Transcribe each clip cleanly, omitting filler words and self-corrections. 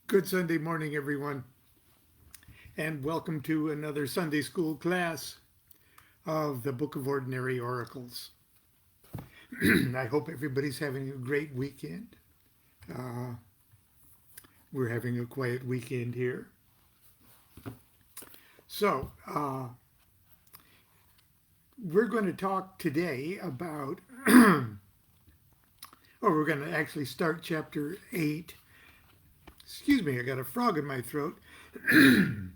Good Sunday morning, everyone, and welcome to another Sunday school class of the Book of Ordinary Oracles. I hope everybody's having a great weekend. Uh, we're having a quiet weekend here. So, we're going to talk today about, we're going to actually start chapter 8. Excuse me, I got a frog in my throat. The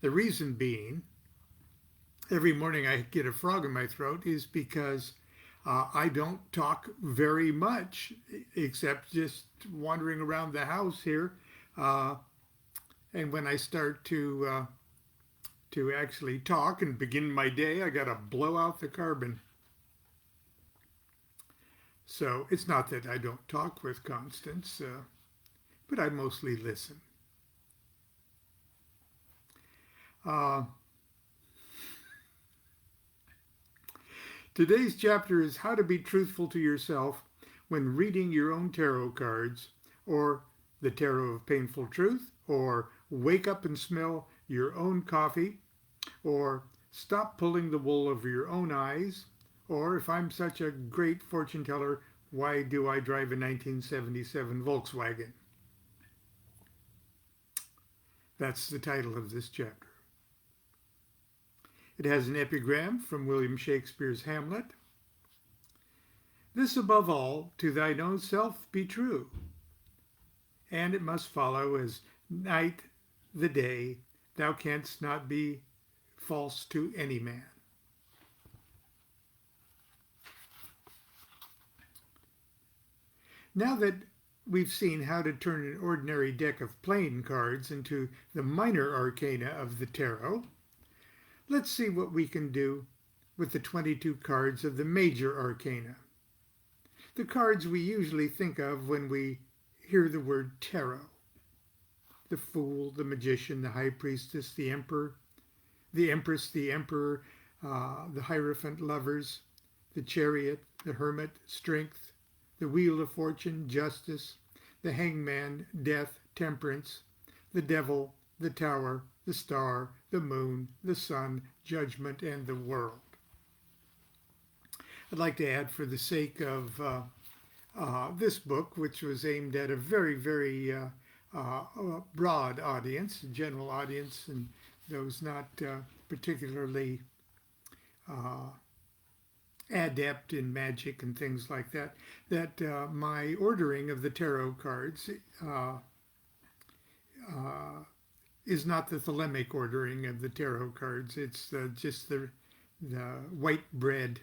reason being, every morning I get a frog in my throat is because I don't talk very much, except just wandering around the house here. And when I start to actually talk and begin my day, I got to blow out the carbon. So it's not that I don't talk with Constance, but I mostly listen. Today's chapter is how to be truthful to yourself when reading your own tarot cards, or the Tarot of Painful Truth, or wake up and smell your own coffee, or stop pulling the wool over your own eyes, or if I'm such a great fortune teller, why do I drive a 1977 Volkswagen? That's the title of this chapter. It has an epigram from William Shakespeare's Hamlet. This above all, to thine own self be true. And it must follow as night the day, thou canst not be false to any man. Now that we've seen how to turn an ordinary deck of playing cards into the minor arcana of the tarot, let's see what we can do with the 22 cards of the major arcana. The cards we usually think of when we hear the word tarot. The Fool, the Magician, the High Priestess, the Emperor, the Empress, the Emperor, the Hierophant Lovers, the Chariot, the Hermit, Strength, the Wheel of Fortune, Justice, the Hangman, Death, Temperance, the Devil, the Tower, the Star, the Moon, the Sun, Judgment, and the World. I'd like to add, for the sake of this book, which was aimed at a very, very broad audience, general audience, and those not particularly adept in magic and things like that, that my ordering of the tarot cards is not the thelemic ordering of the tarot cards. It's just the white bread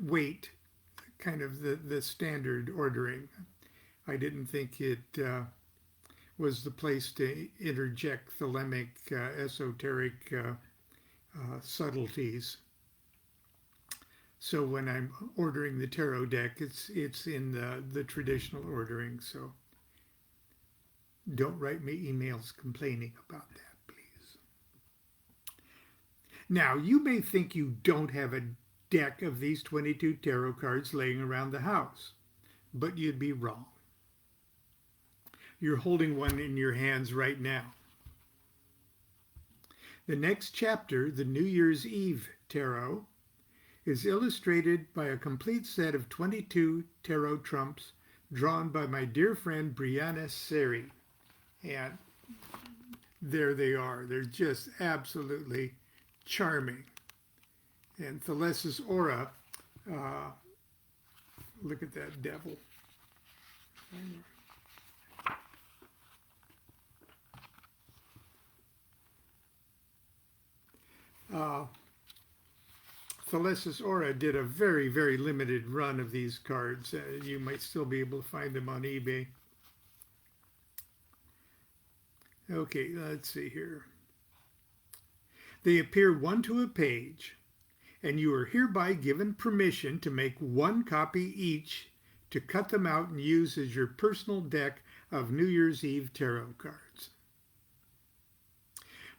weight, kind of the standard ordering. I didn't think it was the place to interject thelemic esoteric subtleties. So when I'm ordering the tarot deck, it's in the traditional ordering. So don't write me emails complaining about that, please. Now, you may think you don't have a deck of these 22 tarot cards laying around the house, but you'd be wrong. You're holding one in your hands right now. The next chapter, the New Year's Eve Tarot, is illustrated by a complete set of 22 tarot trumps drawn by my dear friend Brianna Seri. And there they are. They're just absolutely charming. And Thelesis Aura, look at that devil. Thelesis Aura did a very, very limited run of these cards. You might still be able to find them on eBay. Okay, let's see here. They appear one to a page, and you are hereby given permission to make one copy each to cut them out and use as your personal deck of New Year's Eve tarot cards.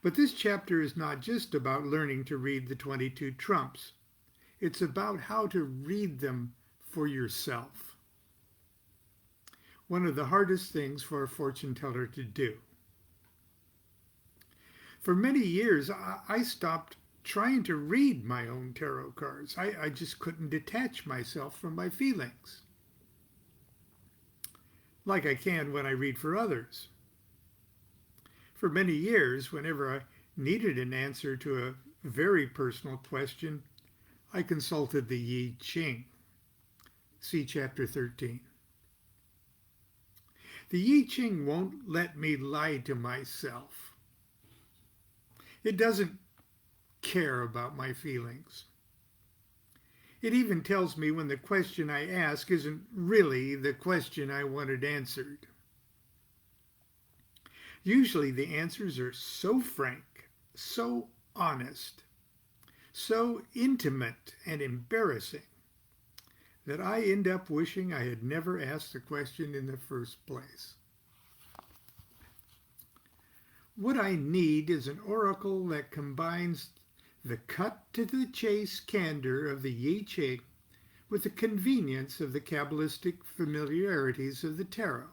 But this chapter is not just about learning to read the 22 trumps. It's about how to read them for yourself. one of the hardest things for a fortune teller to do. For many years, I stopped trying to read my own tarot cards. I just couldn't detach myself from my feelings, like I can when I read for others. For many years, whenever I needed an answer to a very personal question, I consulted the I Ching. See Chapter 13. The I Ching won't let me lie to myself. It doesn't care about my feelings. It even tells me when the question I ask isn't really the question I wanted answered. Usually the answers are so frank, so honest, so intimate and embarrassing that I end up wishing I had never asked the question in the first place. What I need is an oracle that combines the cut-to-the-chase candor of the I Ching with the convenience of the Kabbalistic familiarities of the tarot.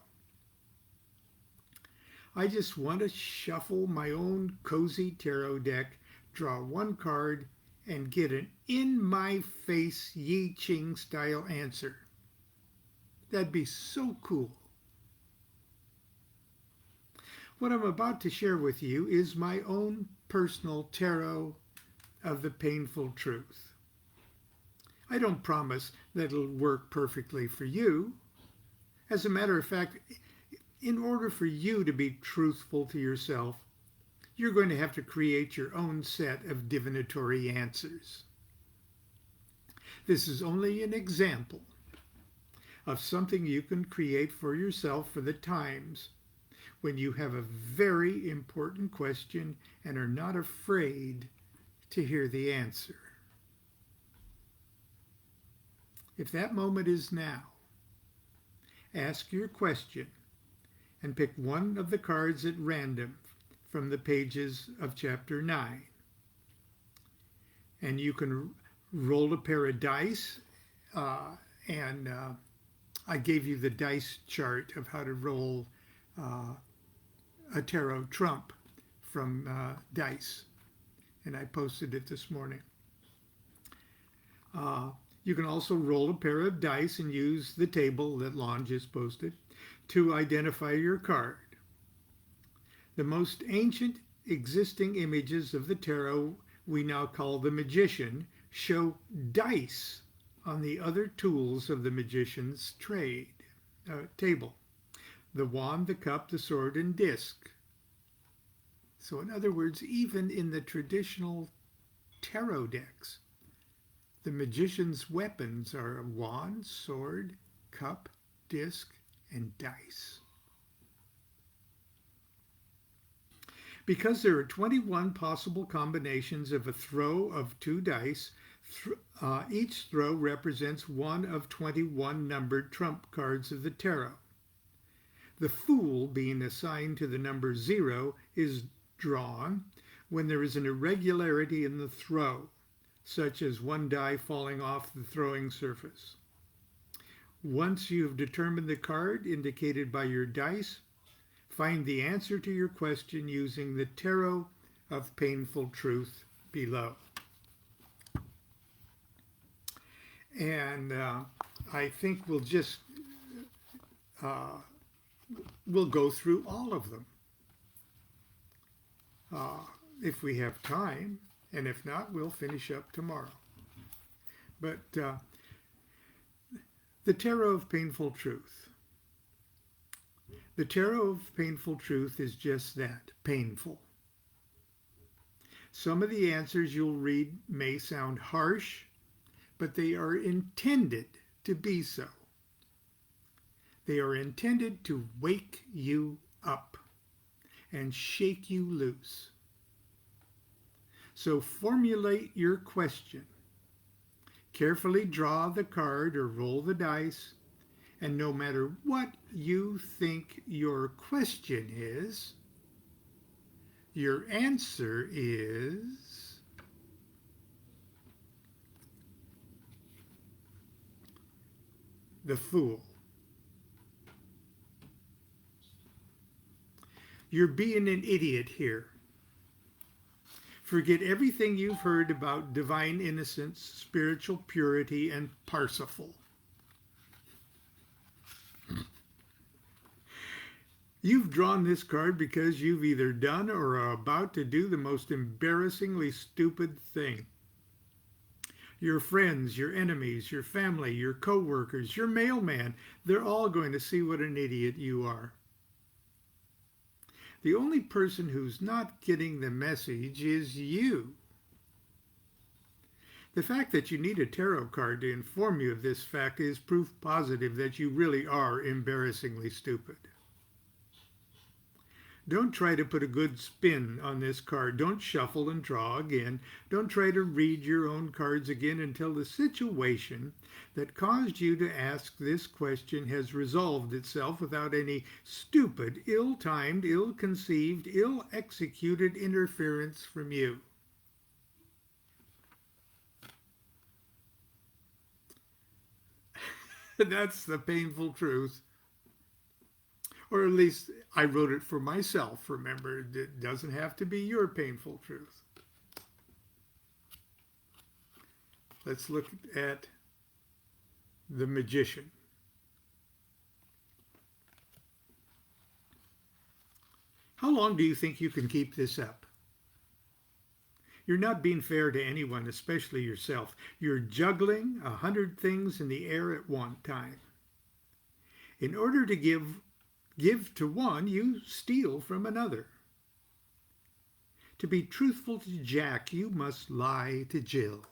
I just want to shuffle my own cozy tarot deck, draw one card, and get an in-my-face I Ching-style answer. That'd be so cool. What I'm about to share with you is my own personal tarot of the painful truth. I don't promise that it'll work perfectly for you. As a matter of fact, in order for you to be truthful to yourself, you're going to have to create your own set of divinatory answers. This is only an example of something you can create for yourself for the times when you have a very important question and are not afraid to hear the answer. If that moment is now, ask your question and pick one of the cards at random from the pages of Chapter 9. And you can roll a pair of dice, and I gave you the dice chart of how to roll a tarot trump from dice, and I posted it this morning. You can also roll a pair of dice and use the table that Lon just posted to identify your card. The most ancient existing images of the tarot we now call the magician show dice on the other tools of the magician's table. The wand, the cup, the sword, and disc. So in other words, even in the traditional tarot decks, the magician's weapons are a wand, sword, cup, disc, and dice. Because there are 21 possible combinations of a throw of 2 dice, each throw represents one of 21 numbered trump cards of the tarot. The Fool, being assigned to the number 0, is drawn when there is an irregularity in the throw, such as one die falling off the throwing surface. Once you have determined the card indicated by your dice, find the answer to your question using the Tarot of Painful Truth below. And I think we'll just we'll go through all of them if we have time, and if not, we'll finish up tomorrow. But the Tarot of Painful Truth. The Tarot of Painful Truth is just that, painful. Some of the answers you'll read may sound harsh, but they are intended to be so. They are intended to wake you up and shake you loose. So formulate your question. Carefully draw the card or roll the dice, and no matter what you think your question is, your answer is the Fool. You're being an idiot here. Forget everything you've heard about divine innocence, spiritual purity, and Parsifal. You've drawn this card because you've either done or are about to do the most embarrassingly stupid thing. Your friends, your enemies, your family, your co-workers, your mailman, they're all going to see what an idiot you are. The only person who's not getting the message is you. The fact that you need a tarot card to inform you of this fact is proof positive that you really are embarrassingly stupid. Don't try to put a good spin on this card. Don't shuffle and draw again. Don't try to read your own cards again until the situation that caused you to ask this question has resolved itself without any stupid, ill-timed, ill-conceived, ill-executed interference from you. That's the painful truth. Or at least I wrote it for myself. Remember, it doesn't have to be your painful truth. Let's look at the Magician. How long do you think you can keep this up? You're not being fair to anyone, especially yourself. You're juggling 100 things in the air at one time. In order to give to one, you steal from another. To be truthful to Jack, you must lie to Jill.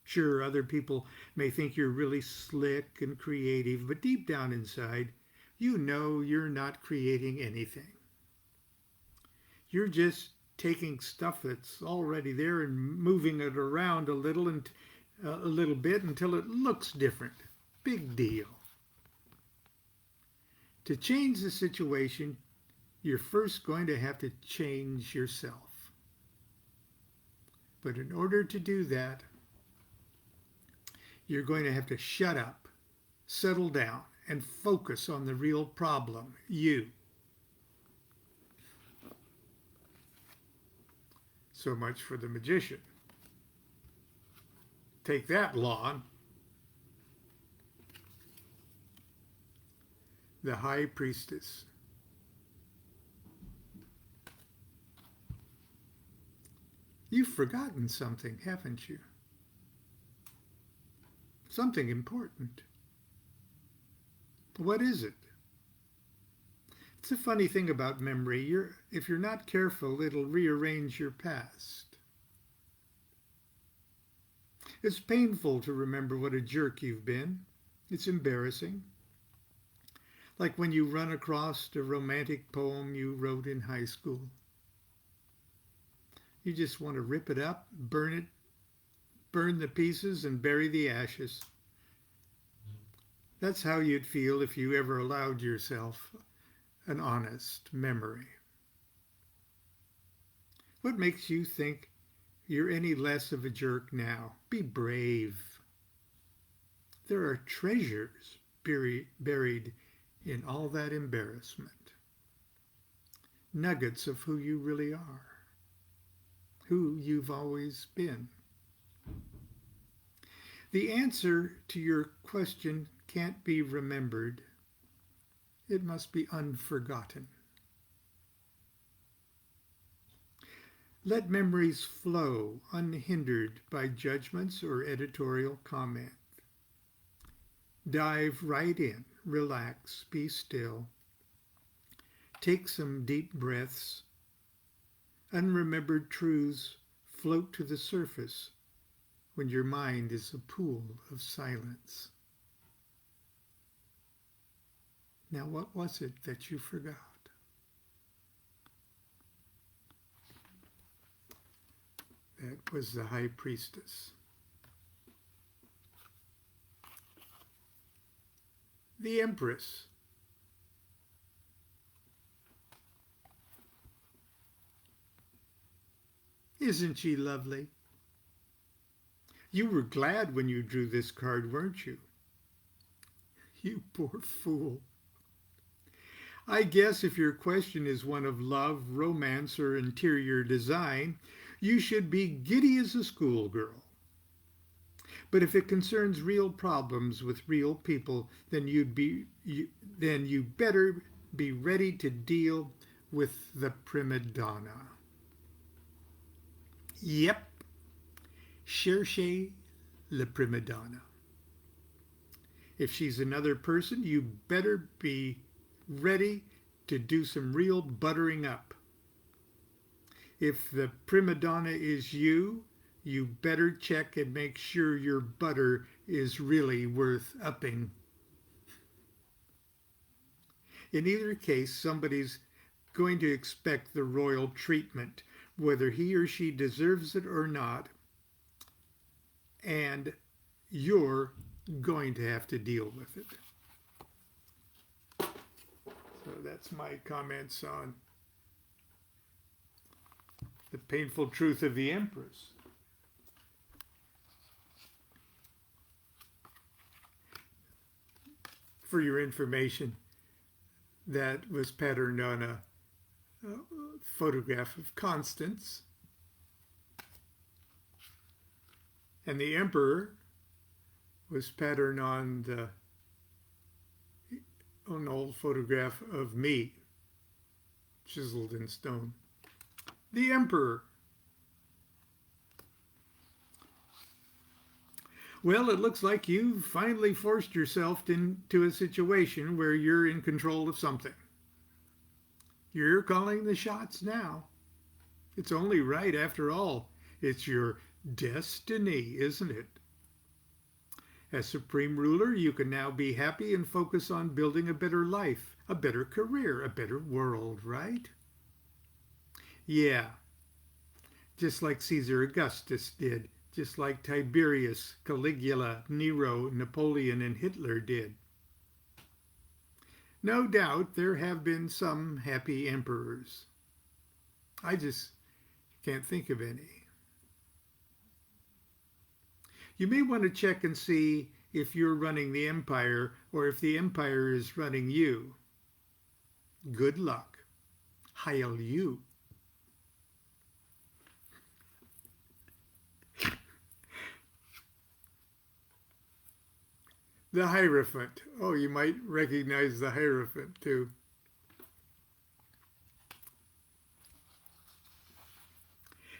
Sure, other people may think you're really slick and creative, but deep down inside, you know you're not creating anything. You're just taking stuff that's already there and moving it around a little bit until it looks different. Big deal. To change the situation, you're first going to have to change yourself. But in order to do that, you're going to have to shut up, settle down, and focus on the real problem, you. So much for the Magician. Take that, Lon. The High Priestess. You've forgotten something, haven't you? Something important. What is it? It's a funny thing about memory. If you're not careful, it'll rearrange your past. It's painful to remember what a jerk you've been. It's embarrassing. Like when you run across a romantic poem you wrote in high school. You just want to rip it up, burn the pieces, and bury the ashes. That's how you'd feel if you ever allowed yourself an honest memory. What makes you think you're any less of a jerk now? Be brave. There are treasures buried in all that embarrassment. Nuggets of who you really are, who you've always been. The answer to your question can't be remembered. It must be unforgotten. Let memories flow unhindered by judgments or editorial comment. Dive right in, relax, be still. Take some deep breaths. Unremembered truths float to the surface when your mind is a pool of silence. Now, what was it that you forgot? That was the High Priestess. The Empress. Isn't she lovely? You were glad when you drew this card, weren't you? You poor fool. I guess if your question is one of love, romance, or interior design, you should be giddy as a schoolgirl. But if it concerns real problems with real people, then you better be ready to deal with the prima donna. Yep, cherchez la prima donna. If she's another person, you better be ready to do some real buttering up. If the prima donna is you, you better check and make sure your butter is really worth upping. In either case, somebody's going to expect the royal treatment, whether he or she deserves it or not, and you're going to have to deal with it. So that's my comments on the painful truth of the Empress. For your information, that was patterned on a photograph of Constance. And the Emperor was patterned on an old photograph of me, chiseled in stone. The Emperor. Well, it looks like you've finally forced yourself into a situation where you're in control of something. You're calling the shots now. It's only right, after all. It's your destiny, isn't it? As supreme ruler, you can now be happy and focus on building a better life, a better career, a better world, right? Yeah, just like Caesar Augustus did. Just like Tiberius, Caligula, Nero, Napoleon, and Hitler did. No doubt there have been some happy emperors. I just can't think of any. You may want to check and see if you're running the empire or if the empire is running you. Good luck. Heil you. The Hierophant. Oh, you might recognize the Hierophant too.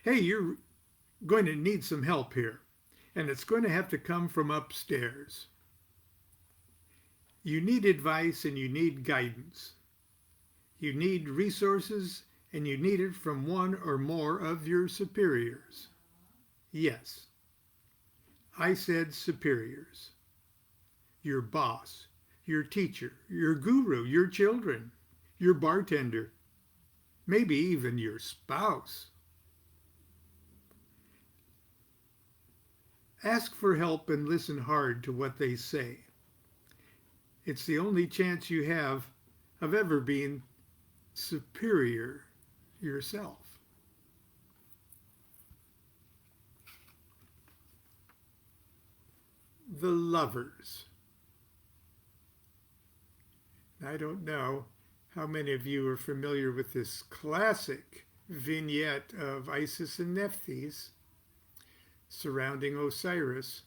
Hey, you're going to need some help here, and it's going to have to come from upstairs. You need advice and you need guidance. You need resources and you need it from one or more of your superiors. Yes, I said superiors. Your boss, your teacher, your guru, your children, your bartender, maybe even your spouse. Ask for help and listen hard to what they say. It's the only chance you have of ever being superior yourself. The Lovers. I don't know how many of you are familiar with this classic vignette of Isis and Nephthys surrounding Osiris,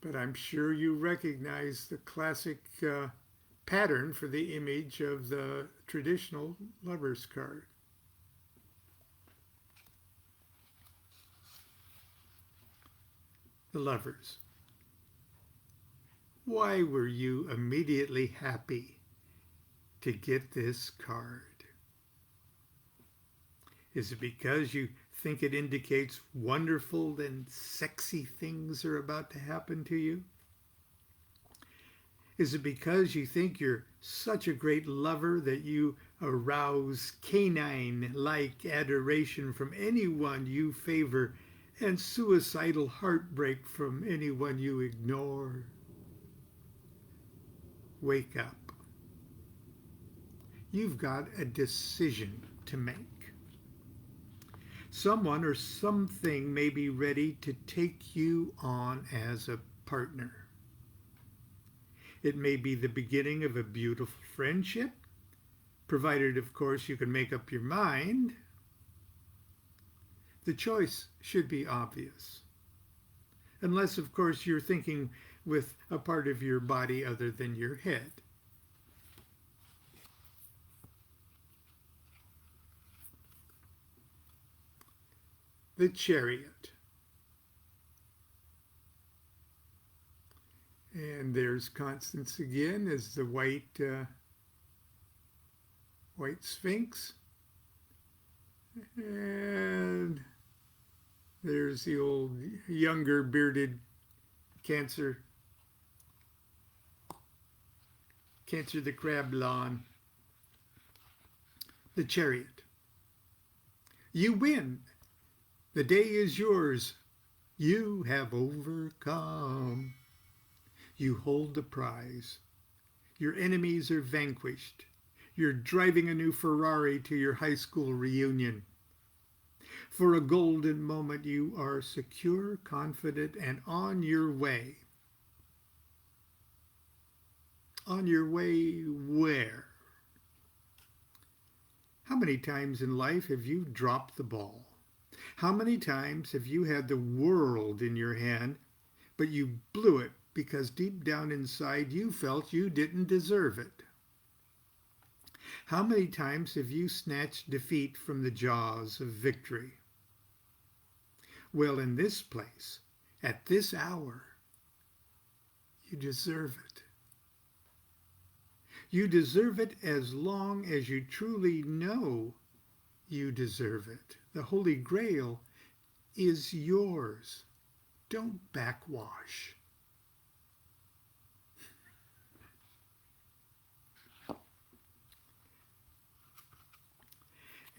but I'm sure you recognize the classic pattern for the image of the traditional lover's card. The Lovers. Why were you immediately happy to get this card? Is it because you think it indicates wonderful and sexy things are about to happen to you? Is it because you think you're such a great lover that you arouse canine-like adoration from anyone you favor and suicidal heartbreak from anyone you ignore? Wake up. You've got a decision to make. Someone or something may be ready to take you on as a partner. It may be the beginning of a beautiful friendship, provided, of course, you can make up your mind. The choice should be obvious. Unless, of course, you're thinking with a part of your body other than your head. The Chariot. And there's Constance again as the white Sphinx. And there's the old younger bearded Cancer the crab Lon. The Chariot. You win. The day is yours. You have overcome. You hold the prize. Your enemies are vanquished. You're driving a new Ferrari to your high school reunion. For a golden moment, you are secure, confident, and on your way. On your way where? How many times in life have you dropped the ball? How many times have you had the world in your hand, but you blew it because deep down inside you felt you didn't deserve it? How many times have you snatched defeat from the jaws of victory? Well, in this place, at this hour, you deserve it. You deserve it as long as you truly know you deserve it. The Holy Grail is yours. Don't backwash.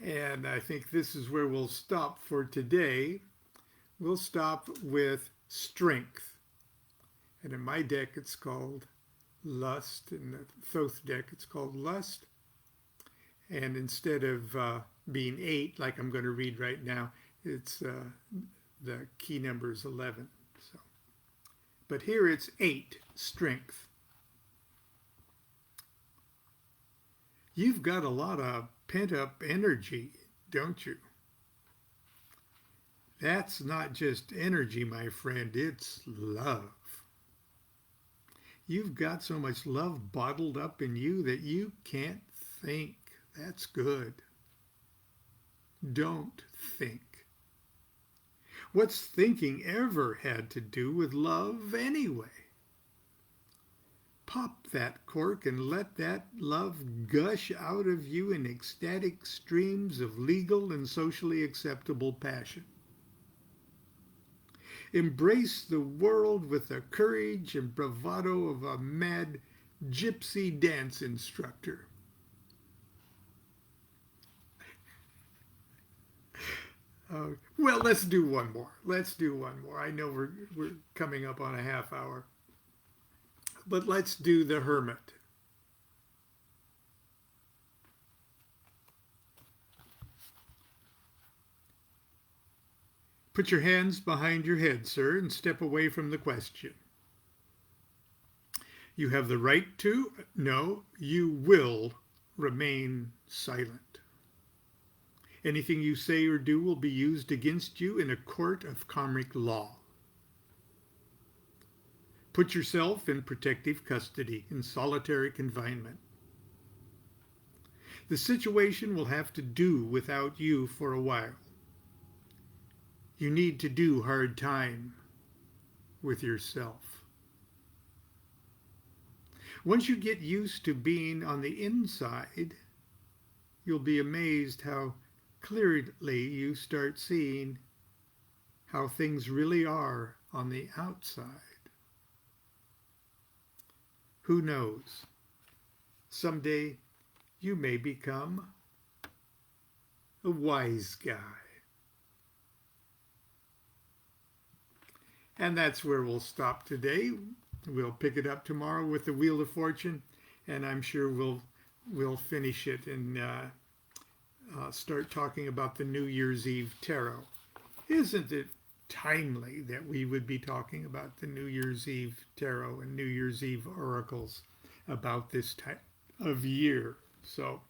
And I think this is where we'll stop for today. We'll stop with strength. And in my deck, it's called Lust. In the Thoth deck, it's called Lust. And instead of being 8, like I'm going to read right now, it's the key number is 11. So, but here it's 8, strength. You've got a lot of pent-up energy, don't you? That's not just energy, my friend, it's love. You've got so much love bottled up in you that you can't think. That's good. Don't think. What's thinking ever had to do with love anyway? Pop that cork and let that love gush out of you in ecstatic streams of legal and socially acceptable passion. Embrace the world with the courage and bravado of a mad gypsy dance instructor. Well, let's do one more. Let's do one more. I know we're coming up on a half hour. But let's do the Hermit. Put your hands behind your head, sir, and step away from the question. You have the right to, no, you will remain silent. Anything you say or do will be used against you in a court of karmic law. Put yourself in protective custody, in solitary confinement. The situation will have to do without you for a while. You need to do hard time with yourself. Once you get used to being on the inside, you'll be amazed how clearly you start seeing how things really are on the outside. Who knows? Someday you may become a wise guy. And that's where we'll stop today. We'll pick it up tomorrow with the Wheel of Fortune, and I'm sure we'll finish it and start talking about the New Year's Eve Tarot. Isn't it timely that we would be talking about the New Year's Eve tarot and New Year's Eve oracles about this time of year. So,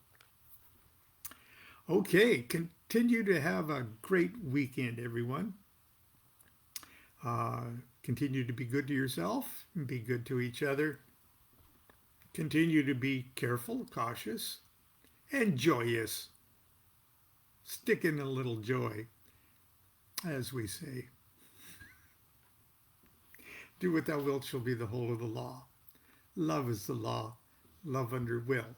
okay, continue to have a great weekend, everyone. Continue to be good to yourself and be good to each other. Continue to be careful, cautious, and joyous. Stick in a little joy, as we say. Do what thou wilt shall be the whole of the law. Love is the law. Love under will.